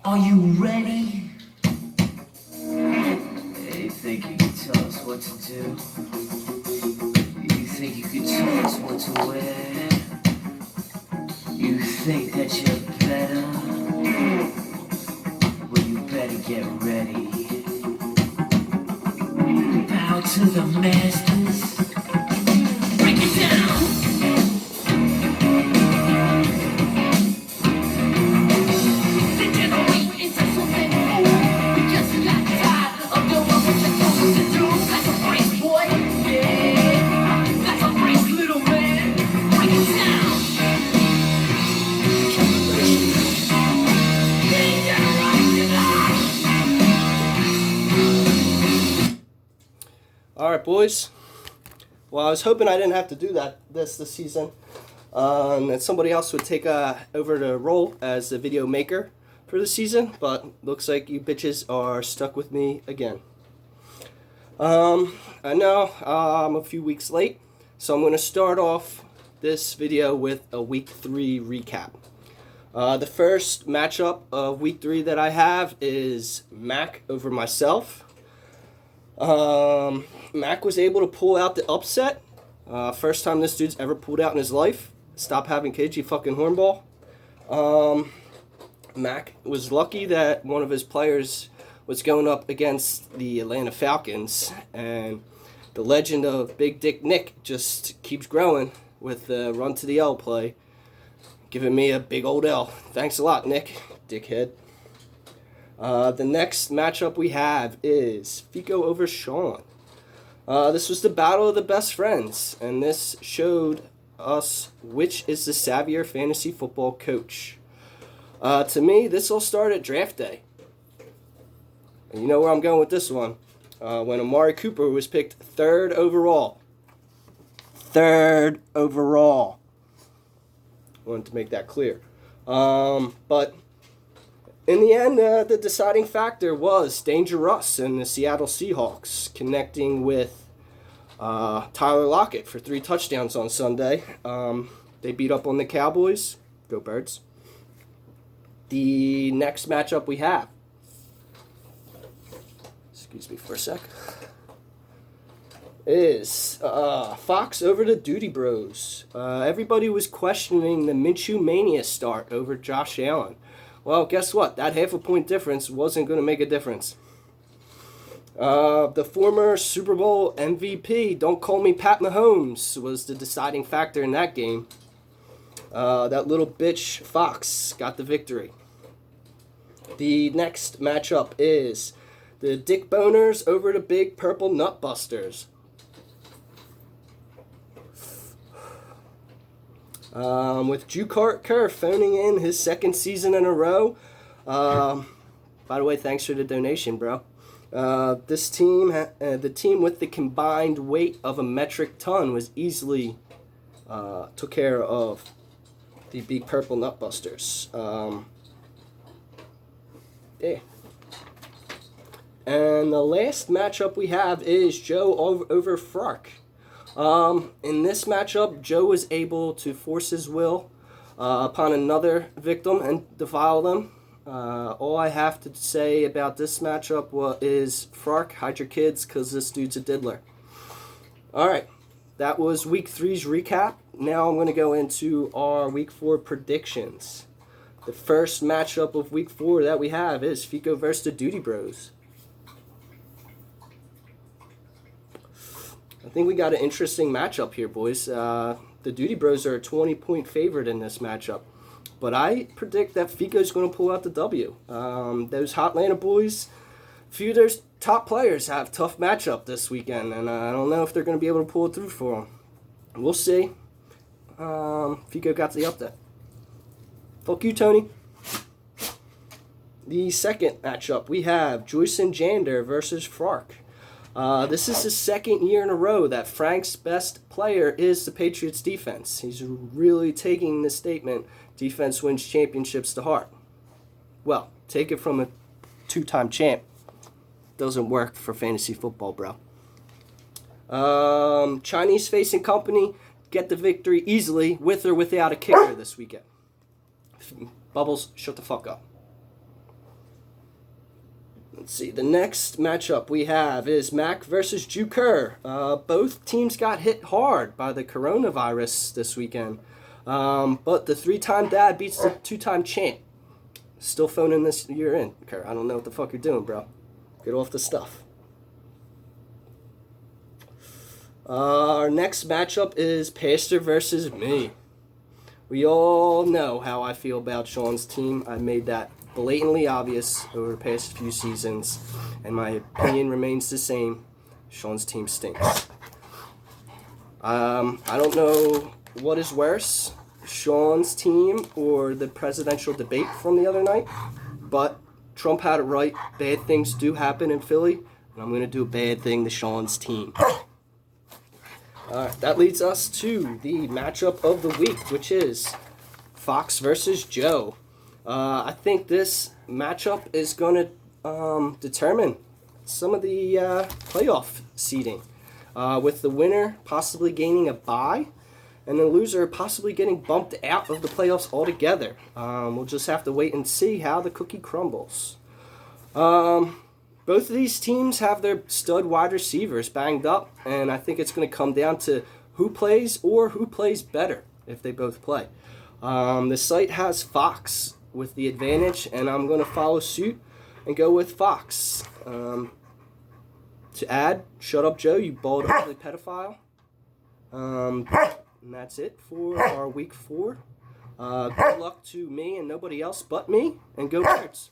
Are you ready? You think you can tell us what to do? You think you can tell us what to wear? You think that you're better? Well, you better get ready. Bow to the masters. Break it down! All right, boys. Well, I was hoping I didn't have to do this season, and that somebody else would take over the role as the video maker for the season. But looks like you bitches are stuck with me again. I know I'm a few weeks late, so I'm going to start off this video with a Week 3 recap. The first matchup of Week 3 that I have is Mac over myself. Mac was able to pull out the upset. First time this dude's ever pulled out in his life. Stop having kids, you fucking hornball. Mac was lucky that one of his players was going up against the Atlanta Falcons, and the legend of Big Dick Nick just keeps growing with the run to the L play, giving me a big old L. Thanks a lot, Nick, dickhead. The next matchup we have is Fico over Sean. This was the battle of the best friends, and this showed us which is the savvier fantasy football coach. To me, this all started at draft day. And you know where I'm going with this one. When Amari Cooper was picked third overall. Third overall. Wanted to make that clear. But in the end, the deciding factor was Danger Russ and the Seattle Seahawks connecting with Tyler Lockett for 3 touchdowns on Sunday. They beat up on the Cowboys. Go Birds. The next matchup we have, excuse me for a sec, is Fox over the Duty Bros. Everybody was questioning the Minshew Mania start over Josh Allen. Well, guess what? That half a point difference wasn't going to make a difference. The former Super Bowl MVP, don't call me Pat Mahomes, was the deciding factor in that game. That little bitch Fox got the victory. The next matchup is the Dick Boners over the Big Purple Nutbusters. With Drew Kerr phoning in his second season in a row. By the way, thanks for the donation, bro. This team, the team with the combined weight of a metric ton, was easily took care of the Big Purple Nutbusters. Yeah. And the last matchup we have is Joe over Fark. In this matchup, Joe was able to force his will upon another victim and defile them. All I have to say about this matchup is Fark, hide your kids, because this dude's a diddler. Alright, that was Week 3's recap. Now I'm going to go into our Week 4 predictions. The first matchup of Week 4 that we have is Fico versus the Duty Bros. I think we got an interesting matchup here, boys. The Duty Bros are a 20-point favorite in this matchup. But I predict that Fico's going to pull out the W. Those Hotlanta boys, a few of their top players have tough matchup this weekend, and I don't know if they're going to be able to pull it through for them. We'll see. Fico got the upset. Fuck you, Tony. The second matchup, we have Joyce and Jander versus Fark. This is the second year in a row that Frank's best player is the Patriots defense. He's really taking the statement, defense wins championships to heart. Well, take it from a 2-time champ. Doesn't work for fantasy football, bro. Chinese facing company get the victory easily with or without a kicker this weekend. Bubbles, shut the fuck up. Let's see. The next matchup we have is Mac versus Juker. Both teams got hit hard by the coronavirus this weekend. But the 3-time dad beats the 2-time champ. Still phoning this year in, Kerr. I don't know what the fuck you're doing, bro. Get off the stuff. Our next matchup is Pastor versus me. We all know how I feel about Sean's team. I made that blatantly obvious over the past few seasons, and my opinion remains the same. Sean's team stinks. I don't know what is worse, Sean's team or the presidential debate from the other night, but Trump had it right. Bad things do happen in Philly, and I'm going to do a bad thing to Sean's team. Alright, that leads us to the matchup of the week, which is Fox versus Joe. I think this matchup is going to determine some of the playoff seeding, with the winner possibly gaining a bye and the loser possibly getting bumped out of the playoffs altogether. We'll just have to wait and see how the cookie crumbles. Both of these teams have their stud wide receivers banged up, and I think it's going to come down to who plays or who plays better if they both play. The site has Fox with the advantage, and I'm going to follow suit and go with Fox. To add, shut up, Joe, you bald, ugly pedophile. And that's it for our week 4. Good luck to me and nobody else but me, and go Birds.